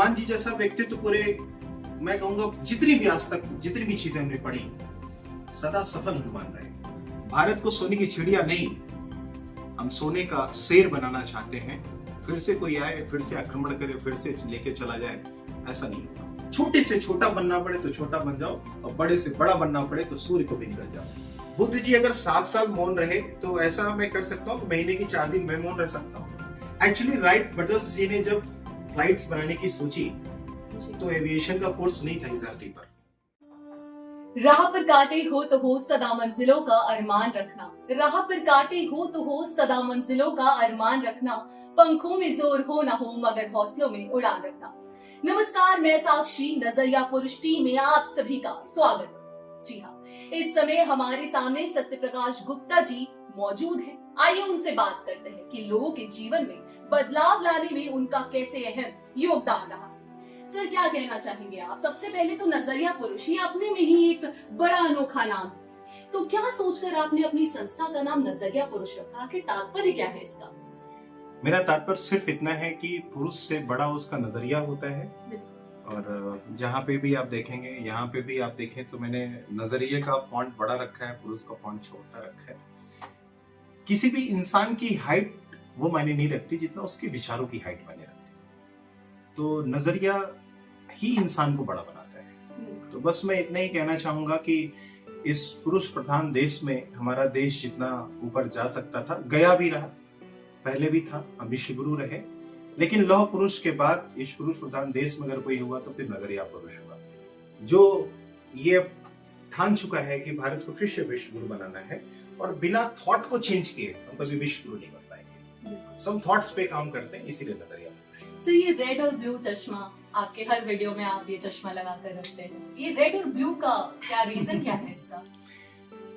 हनुमान जी जैसा व्यक्तित्व पूरे, मैं कहूंगा जितनी भी आज तक जितनी भी चीजें हमने पढ़ी, सदा सफल हनुमान रहे। भारत को सोने की चिड़िया नहीं, हम सोने का शेर बनाना चाहते हैं। फिर से कोई आए, फिर से आक्रमण करे, फिर से लेके चला जाए, ऐसा नहीं होगा। छोटे से छोटा बनना पड़े तो छोटा बन जाओ, और बड़े से बड़ा बनना पड़े तो सूर्य को भी निकल जाओ। बुद्ध जी अगर 7 साल मौन रहे तो ऐसा मैं कर सकता हूँ, महीने की 4 दिन मैं मौन रह सकता हूँ। एक्चुअली राइट ब्रदर्स जी ने जब फ्लाइट्स बनाने की सोची तो एविएशन का कोर्स नहीं था इस धरती पर। राह पर कांटे हो सदा मंजिलों का अरमान रखना, राह पर कांटे हो सदा मंजिलों का अरमान रखना, पंखों में जोर हो ना हो मगर हौसलों में उड़ान रखना। नमस्कार, मैं साक्षी, नजरिया पुरुष टीम में आप सभी का स्वागत है। जी हाँ, इस समय हमारे सामने सत्य प्रकाश गुप्ता जी मौजूद हैं। आइए उनसे बात करते हैं कि लोगों के जीवन में बदलाव लाने में उनका कैसे अहम योगदान रहा। सर, क्या कहना चाहेंगे आप? सबसे पहले तो नजरिया पुरुष ये अपने में ही एक बड़ा अनोखा नाम है, तो क्या सोचकर आपने अपनी संस्था का नाम नजरिया पुरुष रखा? आखिर तात्पर्य क्या है इसका? मेरा तात्पर्य सिर्फ इतना है कि पुरुष से बड़ा उसका नजरिया होता है। और जहाँ पे भी आप देखेंगे, यहाँ पे भी आप देखें तो मैंने नजरिए का फॉन्ट बड़ा रखा है, पुरुष का फॉन्ट छोटा रखा है। किसी भी इंसान की हाइट वो मायने नहीं रखती जितना उसके विचारों की हाइट मायने रखती है। तो नजरिया ही इंसान को बड़ा बनाता है। तो बस मैं इतना ही कहना चाहूंगा कि इस पुरुष प्रधान देश में हमारा देश जितना ऊपर जा सकता था, गया भी रहा, पहले भी था, हम विश्व गुरु रहे। लेकिन लौह पुरुष के बाद इस पुरुष प्रधान देश में अगर कोई हुआ तो फिर नजरिया पुरुष हुआ, जो ये ठान चुका है कि भारत को फिर से विश्व गुरु बनाना है। और बिना थॉट को चेंज किए हम कभी विश्व गुरु नहीं बन पाएंगे। सम थॉट्स पे काम करते हैं, इसीलिए नजरिया पुरुष। सर, ये रेड और ब्लू चश्मा, आपके हर वीडियो में आप ये चश्मा लगाकर रखते हैं, ये रेड और ब्लू का क्या रीजन क्या है इसका?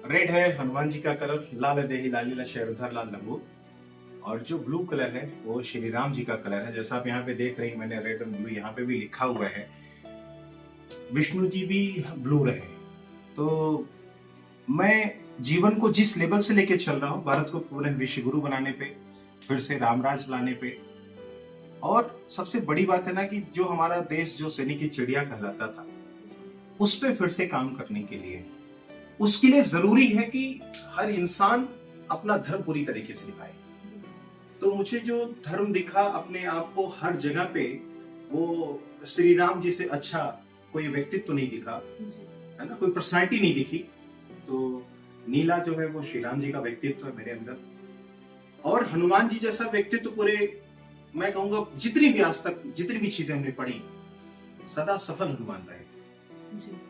रेड है हनुमान जी का कलर, लाल देहि लालीला शेरुधर लाल लंगू, और जो ब्लू कलर है वो श्री राम जी का कलर है। जैसा आप यहाँ पे देख रही हैं, मैंने रेड और ब्लू यहाँ पे भी लिखा हुआ है। विष्णु जी भी ब्लू रहे। तो मैं जीवन को जिस लेवल से लेके चल रहा हूँ, भारत को पुनः विश्व गुरु बनाने पे, फिर से रामराज लाने पे, और सबसे बड़ी बात है ना कि जो हमारा देश जो सोने की चिड़िया कहलाता था, उस पे फिर से काम करने के लिए, उसके लिए जरूरी है कि हर इंसान अपना धर्म पूरी तरीके से निभाए। तो मुझे जो धर्म दिखा अपने आप को हर जगह पे, वो श्री राम जी से अच्छा कोई व्यक्तित्व तो नहीं दिखा, है ना, कोई पर्सनालिटी नहीं दिखी। तो नीला जो है वो श्री राम जी का व्यक्तित्व है मेरे अंदर। और हनुमान जी जैसा व्यक्तित्व पूरे, मैं कहूंगा जितनी भी आज तक जितनी भी चीजें हमने पढ़ी, सदा सफल हनुमान रहे।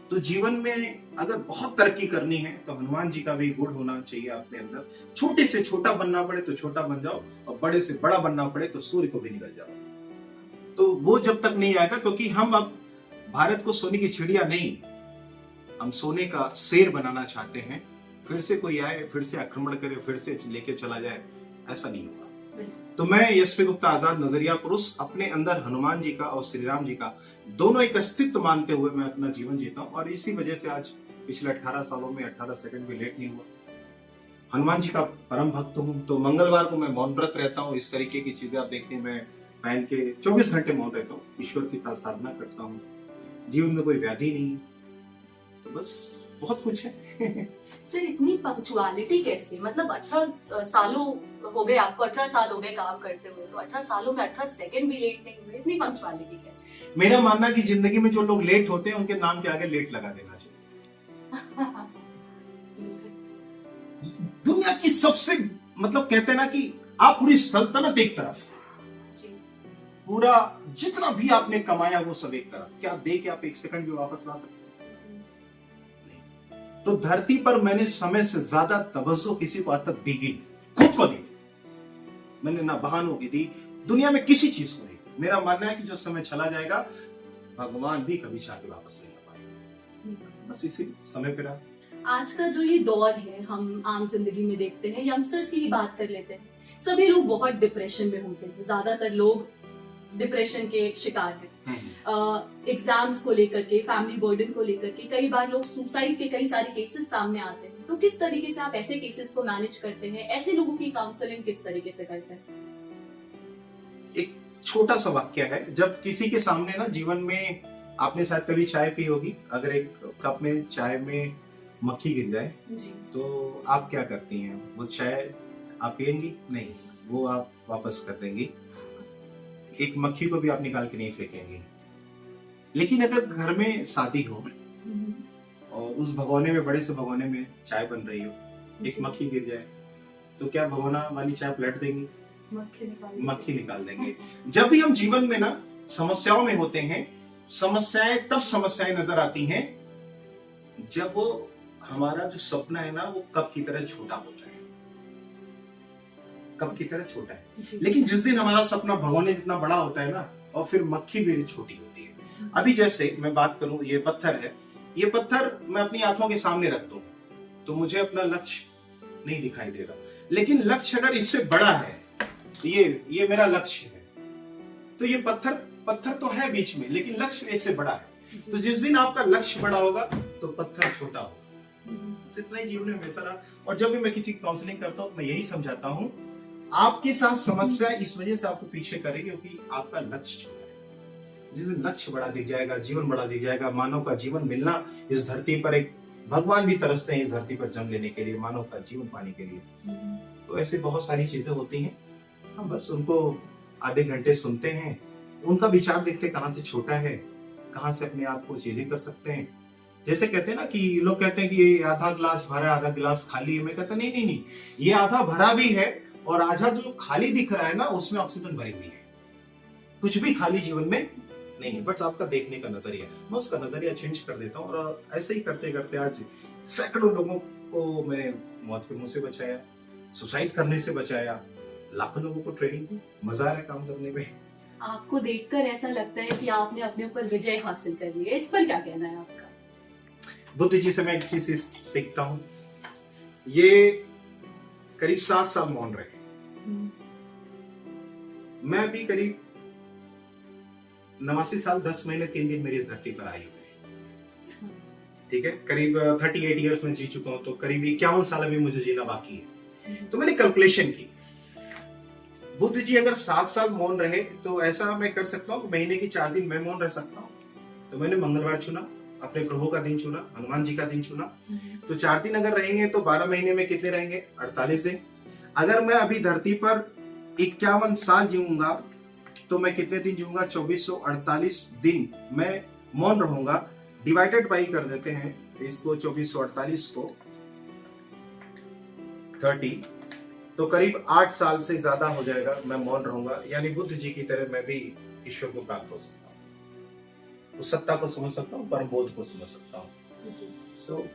तो जीवन में अगर बहुत तरक्की करनी है तो हनुमान जी का भी गुण होना चाहिए अपने अंदर। छोटे से छोटा बनना पड़े तो छोटा बन जाओ, और बड़े से बड़ा बनना पड़े तो सूर्य को भी निकल जाओ। तो वो जब तक नहीं आएगा, क्योंकि हम अब भारत को सोने की चिड़िया नहीं, हम सोने का शेर बनाना चाहते हैं। फिर से कोई आए, फिर से आक्रमण करे, फिर से लेके चला जाए, ऐसा नहीं होगा। तो मैं यशवी गुप्ता आजाद नजरिया पुरुष अपने अंदर हनुमान जी का और श्री राम जी का दोनों एक अस्तित्व मानते हुए मैं अपना जीवन जीता हूँ। और इसी वजह से आज पिछले 18 सालों में 18 सेकंड भी लेट नहीं हुआ। हनुमान जी का परम भक्त हूँ। तो मंगलवार को मैं मौन व्रत रहता हूँ। इस तरीके की चीजें आप देखते हैं, मैं पहन के 24 घंटे मौन रहता हूँ, ईश्वर के साथ साधना करता हूँ। जीवन में कोई व्याधि नहीं, तो बस बहुत कुछ है। सर, इतनी पंक्चुअलिटी कैसे? मतलब 18 सालों हो गए आपको, 18 साल हो गए काम करते हुए, तो 18 सालों में 18 सेकंड भी लेट नहीं हुए, इतनी पंक्चुअलिटी कैसे? मेरा मानना है कि जिंदगी में जो लोग लेट होते हैं उनके नाम के आगे लेट लगा देना चाहिए। दुनिया की सबसे, मतलब कहते हैं ना कि आप पूरी सल्तनत एक तरफ, पूरा जितना भी आपने कमाया वो सब एक तरफ, क्या दे के आप एक सेकंड भी वापस ला सकते? तो धरती पर मैंने समय से ज्यादा तवज्जो किसी को आज तक दी ही नहीं, खुद को दी। मैंने ना बहानों की दी, दुनिया में किसी चीज को नहीं। मेरा मानना है कि जो समय चला जाएगा, भगवान भी कभी चाह के वापस नहीं आ पाएगा। बस इसी समय पे रहा। आज का जो ये दौर है, हम आम जिंदगी में देखते हैं, यंगस्टर्स की ही बात कर लेते हैं, सभी लोग बहुत डिप्रेशन में होते हैं। ज्यादातर लोग डिप्रेशन के शिकार हैं। एग्जाम्स को लेकर के, फैमिली बर्डन को लेकर के, कई बार लोग सुसाइड के कई सारे केसेस सामने आते हैं। तो किस तरीके से आप ऐसे केसेस को मैनेज करते हैं? ऐसे लोगों की काउंसलिंग किस तरीके से करते हैं? एक छोटा सा वाक्य है। जब किसी के सामने ना जीवन में, आपने शायद कभी चाय पी होगी, अगर एक कप में चाय में मक्खी गिर जाए जी। तो आप क्या करती हैं? वो चाय आप पियेंगी नहीं, वो आप वापस कर देंगी। एक मक्खी को भी आप निकाल के नहीं फेंकेंगी। लेकिन अगर घर में शादी हो और उस भगोने में, बड़े से भगोने में चाय बन रही हो, एक मक्खी गिर जाए तो क्या भगोना वाली चाय पलट देंगी? मक्खी निकाल देंगे। जब भी हम जीवन में ना समस्याओं में होते हैं, समस्याएं तब समस्याएं नजर आती हैं जब वो हमारा जो सपना है ना वो कप की तरह छोटा होता है, कप की तरह छोटा है। लेकिन जिस दिन हमारा सपना भगोने जितना बड़ा होता है ना, और फिर मक्खी मेरी छोटी होती है। अभी जैसे मैं बात करूं, ये पत्थर है, ये पत्थर मैं अपनी आंखों के सामने रख दूं तो मुझे अपना लक्ष्य नहीं दिखाई दे रहा, लेकिन लक्ष्य अगर इससे बड़ा है, ये मेरा लक्ष्य है, तो ये पत्थर तो है बीच में, लेकिन लक्ष्य इससे बड़ा है। तो जिस दिन आपका लक्ष्य बड़ा होगा तो पत्थर छोटा होगा। इतना ही जीवन में हमेशा रहा। और जब भी मैं किसी काउंसलिंग करता हूँ, मैं यही समझाता हूँ, आपके साथ समस्या इस वजह से आपको पीछे करेगी क्योंकि आपका लक्ष्य छोटा है। जिस दिन लक्ष्य बड़ा दिख जाएगा, जीवन बड़ा दिख जाएगा, मानव का जीवन मिलना इस धरती पर, एक भगवान भी तरसते हैं इस धरती पर जन्म लेने के लिए, मानव का जीवन पाने के लिए। तो ऐसे बहुत सारी चीजें होती हैं, हम बस उनको आधे घंटे सुनते हैं, उनका विचार देखते कहाँ से छोटा है, कहाँ से अपने आप को चीजें कर सकते हैं। जैसे कहते हैं ना कि लोग कहते हैं कि ये आधा गिलास भरा है, आधा गिलास खाली है। मैं कहता नहीं, ये आधा भरा भी है और आधा जो खाली दिख रहा है ना उसमें ऑक्सीजन भरी हुई है। कुछ भी खाली जीवन में नहीं है, बट आपका देखने का नजरिया, मैं उसका नजरिया चेंज कर देता हूँ। और ऐसे ही करते करते आज सैकड़ों लोगों को मैंने मौत के मुंह से बचाया, सुसाइड करने से बचाया, लाखों लोगों को ट्रेनिंग दी, मजा आ रहा है काम करने में। आपको देखकर ऐसा लगता है कि आपने अपने ऊपर विजय हासिल कर ली है, इस पर क्या कहना है आपका? बुद्ध जी से मैं एक चीज सीखता हूँ, ये करीब 7 साल मौन रहे, मैं भी करीब 89 साल 10 महीने 3 दिन मेरी इस धरती पर आई हुई। ठीक है, करीब 38 इयर्स में जी चुका हूं, तो करीब 51 साल अभी मुझे जीना बाकी है। तो मैंने कैलकुलेशन की, बुद्ध जी अगर 7 साल मौन रहे तो ऐसा मैं कर सकता हूँ, महीने की 4 दिन मैं मौन रह सकता हूँ। तो मैंने मंगलवार चुना, अपने प्रभु का दिन चुना, हनुमान जी का दिन चुना। तो 4 दिन अगर रहेंगे तो 12 महीने में कितने रहेंगे? 48 दिन। अगर मैं अभी धरती पर 51 साल जीऊंगा तो मैं कितने दिन जीऊंगा? 2448 दिन मैं मौन रहूंगा। डिवाइडेड बाई कर देते हैं इसको, 2448 को 30, तो करीब 8 साल से ज्यादा हो जाएगा मैं मौन रहूंगा। यानी बुद्ध जी की तरह मैं भी ईश्वर को प्राप्त हो सकता हूँ, उस सत्ता को समझ सकता हूँ, परम बोध को समझ सकता हूँ। सो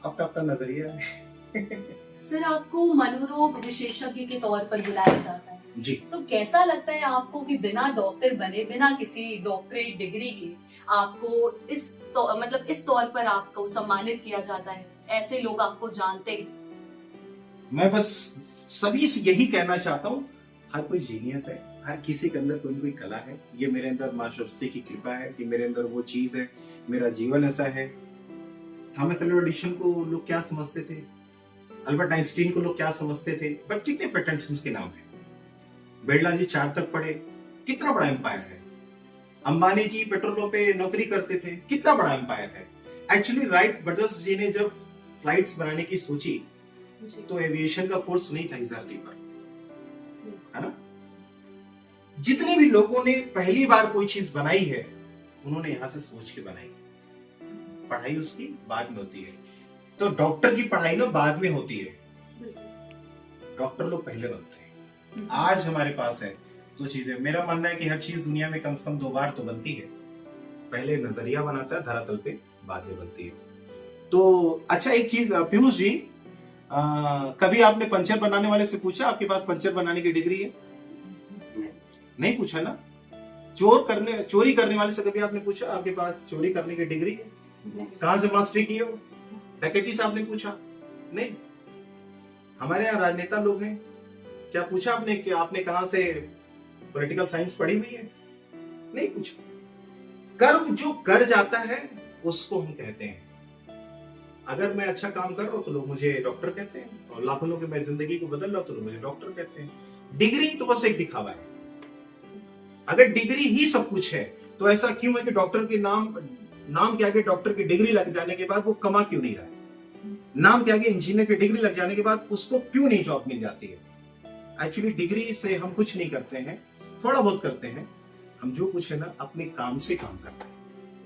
अपना अपना नजरिया है। सर, आपको मनोरोग विशेषज्ञ के तौर पर बुलाया जाता है जी, तो कैसा लगता है आपको कि बिना डॉक्टर बने, बिना किसी डॉक्टरेट डिग्री के आपको इस तौर पर आपको सम्मानित किया जाता है, ऐसे लोग आपको जानते हैं? मैं बस सभी से यही कहना चाहता हूँ, हर कोई जीनियस है, हर किसी के अंदर कोई ना कोई कला है। ये मेरे अंदर मां सरस्वती की कृपा है कि मेरे अंदर वो चीज है, मेरा जीवन ऐसा है। थॉमस अल्वा एडिसन को लोग क्या समझते थे, अल्बर्ट आइंस्टीन को लोग क्या समझते थे, बट कितने पेटेंट्स उसके नाम है। बिरला जी 4 तक पढ़े, कितना बड़ा एम्पायर है। अंबानी जी पेट्रोलों पे नौकरी करते थे, कितना बड़ा एम्पायर है। एक्चुअली राइट ब्रदर्स जी ने जब फ्लाइट्स बनाने की सोची तो एविएशन का कोर्स नहीं था इस धरती पर, है ना। जितने भी लोगों ने पहली बार कोई चीज बनाई है उन्होंने यहां से सोच के बनाई। पढ़ाई उसकी बाद में होती है, तो डॉक्टर की पढ़ाई ना बाद में होती है, डॉक्टर लोग पहले बनते हैं। आज हमारे पास है तो चीजें, मेरा मानना है कि हर चीज दुनिया में कम से कम 2 बार तो बनती है। पहले नजरिया बनाता है धरातल पे, बाद में बनती है। तो अच्छा एक चीज पीयूष जी, कभी आपने पंचर बनाने वाले से पूछा आपके पास पंचर बनाने की डिग्री है? नहीं पूछा ना। चोरी करने वाले से कभी आपने पूछा आपके पास चोरी करने की डिग्री है? कहां से मास्टरी की हो? डकैती से आपने पूछा? नहीं। हमारे यहाँ राजनेता लोग हैं, क्या पूछा आपने कि आपने कहां से पॉलिटिकल साइंस पढ़ी हुई है? नहीं पूछा। कर्म जो कर जाता है उसको हम कहते हैं। अगर मैं अच्छा काम कर रहा हूं तो लोग मुझे डॉक्टर कहते हैं, और लाखों लोगों की मैं जिंदगी को बदल रहा हूं तो लोग मुझे डॉक्टर कहते हैं। डिग्री तो बस एक दिखावा है। अगर डिग्री ही सब कुछ है तो ऐसा क्यों है कि डॉक्टर के नाम के आगे डॉक्टर की डिग्री लग जाने के बाद वो कमा क्यों नहीं रहा है? नाम के आगे इंजीनियर की डिग्री लग जाने के बाद उसको क्यों नहीं जॉब मिल जाती है? एक्चुअली डिग्री से हम कुछ नहीं करते हैं, थोड़ा बहुत करते हैं। हम जो कुछ है ना अपने काम से काम करते हैं।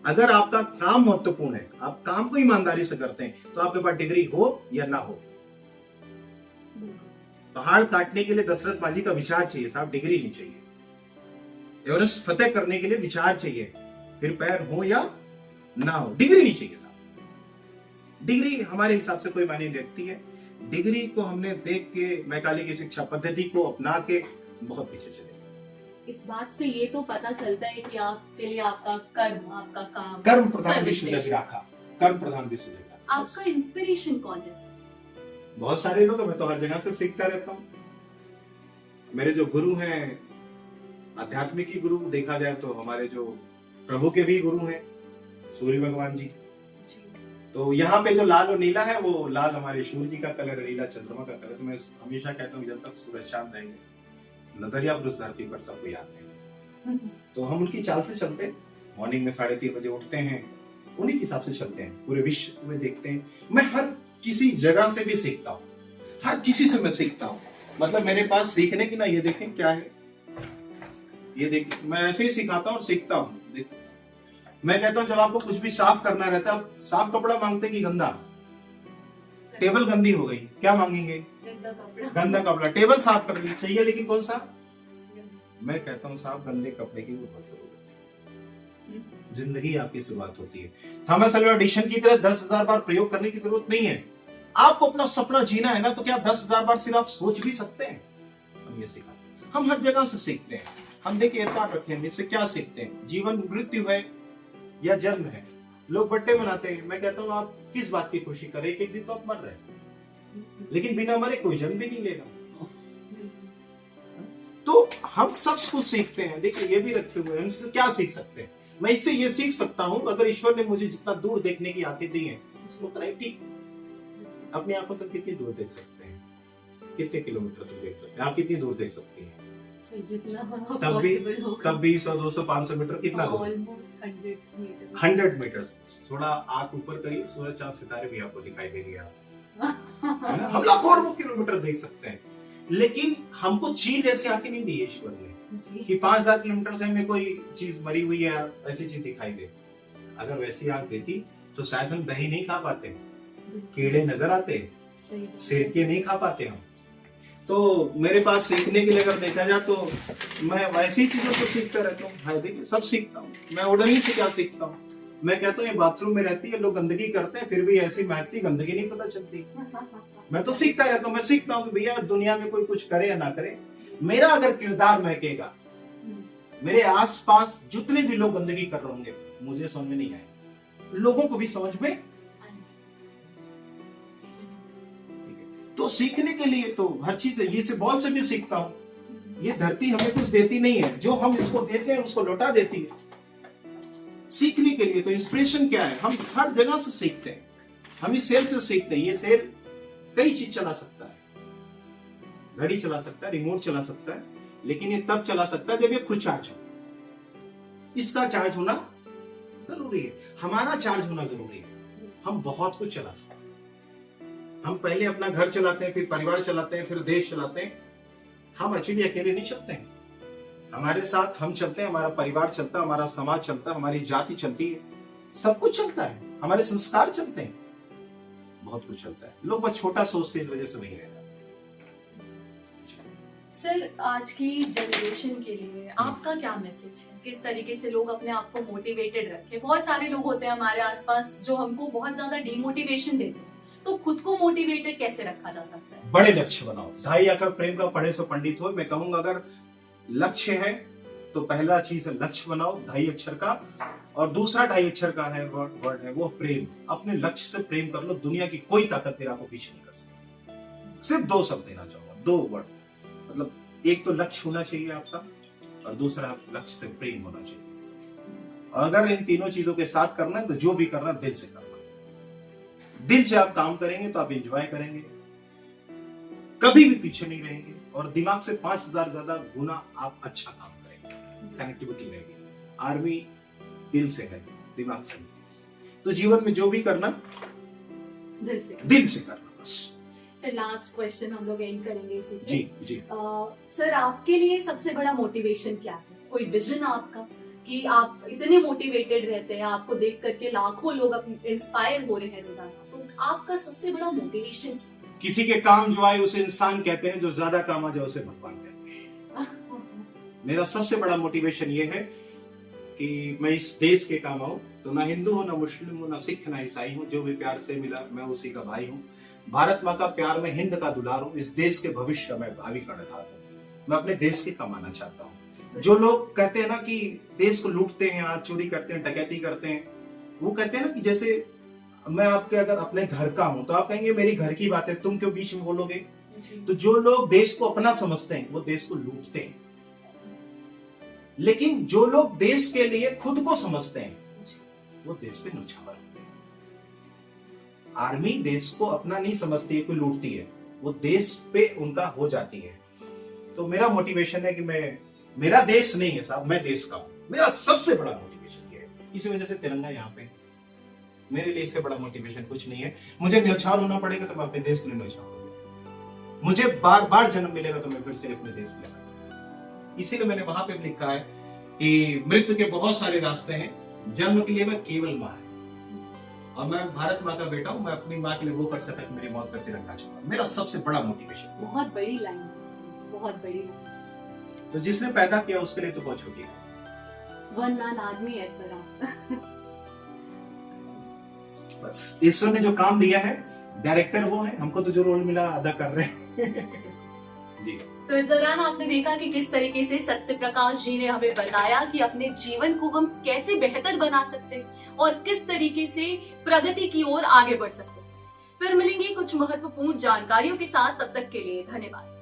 अगर आपका काम महत्वपूर्ण है, आप काम को ईमानदारी से करते हैं, तो आपके पास डिग्री हो या ना हो। पहाड़ काटने के लिए दशरथ माझी का विचार चाहिए साहब, डिग्री नहीं चाहिए। एवरेस्ट फतेह करने के लिए विचार चाहिए, फिर पैर हो या ना हो, डिग्री नहीं चाहिए साहब। डिग्री हमारे हिसाब से कोई मायने नहीं रखती है। डिग्री को हमने देख के मैकाले की शिक्षा पद्धति को अपना के बहुत पीछे चले। इस बात से ये तो पता चलता है कि आपके लिए आपका कर्म, आपका काम, कर्म प्रधान विश्व जग राखा, कर्म प्रधान विश्व जग राखा। आपका इंस्पिरेशन कौन है सर? बहुत सारे लोग हैं, मैं तो हर जगह से सीखता रहता हूँ। मेरे जो गुरु हैं, आध्यात्मिक की गुरु देखा जाए तो हमारे जो प्रभु के भी गुरु हैं, सूर्य भगवान जी। तो यहाँ पे जो लाल और नीला है, वो लाल हमारे सूर्य जी का कलर है, नीला चंद्रमा का कलर। तो मैं हमेशा कहता हूँ जब तक सूरज चांद रहेंगे, नजरिया उस धरती पर सबको याद रहेंगे। तो हम उनकी चाल से चलते हैं। मॉर्निंग में 3:30 बजे उठते हैं, उन्हीं के हिसाब से चलते हैं, पूरे विश्व में देखते हैं। मैं हर किसी जगह से भी सीखता हूँ, हर किसी से मैं सीखता हूँ। मतलब मेरे पास सीखने की ना, ये देखें क्या है, ये देखें, मैं ऐसे ही सिखाता हूँ और सीखता हूँ। मैं कहता हूँ जब आपको कुछ भी साफ करना रहता है, आप साफ कपड़ा मांगते कि गंदा? टेबल गंदी हो गई, क्या मांगेंगे? गंदा कपड़ा। टेबल साफ करनी चाहिए, लेकिन कौन सा? मैं कहता हूँ साफ गंदे कपड़े की बहुत जरूरत है। जिंदगी आपकी शुरुआत होती है। थॉमस अल्वा एडिशन की तरह 10,000 बार प्रयोग करने की जरूरत नहीं है। आपको अपना सपना जीना है ना, तो क्या 10,000 बार सिर्फ आप सोच भी सकते हैं? हम ये सिखाते हैं, हम हर जगह से सीखते हैं। हम देखिए याद रखें, हम इससे क्या सीखते हैं? जीवन मृत्यु है या जन्म है। लोग बर्थडे मनाते हैं, मैं कहता हूँ आप किस बात की खुशी करें? एक दिन तो आप मर रहे हैं, लेकिन बिना मरे कोई जन्म भी नहीं लेगा। तो हम सब कुछ सीखते हैं। देखिए ये भी रखे हुए हैं, हम इससे क्या सीख सकते हैं? मैं इससे ये सीख सकता हूँ, अगर ईश्वर ने मुझे जितना दूर देखने की आंखें दी हैं, उतना ही ठीक। अपनी आंखों से कितनी दूर देख सकते हैं? कितने किलोमीटर दूर देख सकते हैं? आप कितनी दूर देख सकती हैं? जितना तब भी 100, 200, 500 मीटर कितना दूर? Almost 100 metre. थोड़ा आंख ऊपर करिए, सूरज चांद सितारे भी आपको दिखाई देंगे यहाँ से, है ना? हम लाखों अरबों किलोमीटर देख सकते हैं, लेकिन हमको चील जैसी आंखें नहीं दी ईश्वर ने कि 5,000 किलोमीटर से हमें कोई चीज मरी हुई है ऐसी चीज दिखाई दे। अगर वैसी आंख देती तो शायद हम दही नहीं खा पाते, कीड़े नजर आते, सिरके नहीं खा पाते हम। तो मेरे पास सीखने के लिए अगर देखा जाए तो मैं वैसी चीजों को सीखता रहता हूँ। हाँ देखिए, सब सीखता हूँ मैं। ओढ़नी से क्या सीखता हूँ? मैं कहता हूँ ये बाथरूम में रहती है, लोग गंदगी करते हैं, फिर भी ऐसी महकती, गंदगी नहीं पता चलती। मैं तो सीखता रहता हूँ। मैं सीखता हूँ कि भैया दुनिया में कोई कुछ करे या ना करे, मेरा अगर किरदार महकेगा, मेरे आसपास जितने भी लोग गंदगी कर रहे होंगे, मुझे समझ में नहीं आए, लोगों को भी समझ में। तो सीखने के लिए तो हर चीज है। ये से बॉल से भी सीखता हूँ। ये धरती हमें कुछ देती नहीं है, जो हम इसको देते हैं उसको लौटा देती है। सीखने के लिए तो इंस्पिरेशन क्या है? हम हर जगह से सीखते हैं। हम इस सेल से सीखते हैं। ये सेल कई चीज चला सकता है, घड़ी चला सकता है, रिमोट चला सकता है, लेकिन ये तब चला सकता है जब ये खुद चार्ज हो। इसका चार्ज होना जरूरी है, हमारा चार्ज होना जरूरी है। हम बहुत कुछ चला सकते हैं। हम पहले अपना घर चलाते हैं, फिर परिवार चलाते हैं, फिर देश चलाते हैं। हम एक्चुअली अकेले नहीं चलते हैं, हमारे साथ हम चलते हैं, हमारा परिवार चलता है, हमारा समाज चलता है, हमारी जाति चलती है, सब कुछ चलता है, हमारे संस्कार चलते हैं, बहुत कुछ चलता है। लोग बस छोटा सोचते, इस वजह से वही रहता है। सर, आज की जनरेशन के लिए आपका क्या मैसेज है? किस तरीके से लोग अपने आप को मोटिवेटेड रखें? बहुत सारे लोग होते हैं हमारे आसपास जो हमको बहुत ज्यादा डिमोटिवेशन देते हैं, तो खुद को मोटिवेटेड कैसे रखा जा सकता है? बड़े लक्ष्य बनाओ। 2.5 एकड़ प्रेम का पढ़े सो पंडित हो। मैं कहूंगा अगर लक्ष्य है तो पहला चीज है लक्ष्य बनाओ 2.5 अक्षर का, और दूसरा 2.5 अक्षर का है वर्ड है वो प्रेम। अपने लक्ष्य से प्रेम कर लो, दुनिया की कोई ताकत फिर आपको पीछे नहीं कर सकती। सिर्फ 2 शब्द देना चाहूंगा, 2 वर्ड। मतलब एक तो लक्ष्य होना चाहिए आपका, और दूसरा लक्ष्य से प्रेम होना चाहिए। और अगर इन तीनों चीजों के साथ करना है तो जो भी करना दिल से करना। दिल से आप काम करेंगे तो आप एंजॉय करेंगे, कभी भी पीछे नहीं रहेंगे, और दिमाग से 5,000 ज्यादा गुना आप अच्छा काम करेंगे। कनेक्टिविटी रहेगी। आर्मी दिल से है, दिमाग से नहीं। तो जीवन में जो भी करना दिल से करना बस। सर लास्ट क्वेश्चन हम लोग एंड करेंगे इसी से। जी सर आपके लिए सबसे बड़ा मोटिवेशन क्या है? कोई विजन आपका कि आप इतने मोटिवेटेड रहते हैं, आपको देख करके लाखों लोग इंस्पायर हो रहे हैं रोजाना, तो आपका सबसे बड़ा मोटिवेशन? किसी के काम जो आए उसे इंसान कहते हैं, जो ज्यादा काम आ जाए उसे भगवान कहते हैं। मेरा सबसे बड़ा मोटिवेशन ये है कि मैं इस देश के काम आऊं, तो ना हिंदू हो, ना मुस्लिम हो, ना सिख, ना ईसाई हूं, जो भी प्यार से मिला मैं उसी का भाई हूं। भारत माँ का प्यार, मैं हिंद का दुलार हूं, इस देश के भविष्य का मैं भावी कर्णधार हूं। मैं अपने देश के कमाना चाहता हूं। जो लोग कहते हैं ना कि देश को लूटते हैं, आज चोरी करते हैं, डकैती करते हैं, वो कहते हैं ना कि जैसे मैं आपके अगर अपने घर का हूं तो आप कहेंगे मेरी घर की बात है, तुम क्यों बीच में बोलोगे? तो जो लोग देश को अपना समझते हैं वो देश को लूटते हैं, लेकिन जो लोग देश के लिए खुद को समझते हैं वो देश पे न्यौछावर होते हैं। आर्मी देश को अपना नहीं समझती है, कोई लूटती है, वो देश पे उनका हो जाती है। तो मेरा मोटिवेशन है कि मेरा देश नहीं है साहब, मैं देश का हूं। मेरा सबसे बड़ा मोटिवेशन ये है। इसी वजह से तिरंगा यहाँ पे, मेरे लिए इससे बड़ा मोटिवेशन कुछ नहीं है। मुझे न्यौछावर होना पड़ेगा तो मैं अपने देश के लिए न्यौछावर होगा। मुझे बार बार जन्म मिलेगा तो मैं फिर से अपने देश के लिए। इसीलिए मैंने वहां पे लिखा है कि मृत्यु के बहुत सारे रास्ते हैं, जन्म के लिए मैं केवल मां है, और मैं भारत माँ का बेटा हूं। मैं अपनी माँ के लिए वो कर सका कि मेरी मौत पर तिरंगा छुपा। मेरा सबसे बड़ा मोटिवेशन। बहुत बड़ी लाइन है, बहुत बड़ी लाइन। तो जिसने पैदा किया उसके लिए तो बहुत छोटी है। वन मैन आर्मी है सर आप। बस ईश्वर ने जो काम दिया है, डायरेक्टर वो है, हमको तो जो रोल मिला अदा कर रहे हैं। जी। तो इस दौरान आपने देखा कि किस तरीके से सत्य प्रकाश जी ने हमें बताया कि अपने जीवन को हम कैसे बेहतर बना सकते हैं और किस तरीके से प्रगति की ओर आगे बढ़ सकते हैं। फिर मिलेंगे कुछ महत्वपूर्ण जानकारियों के साथ, तब तक के लिए धन्यवाद।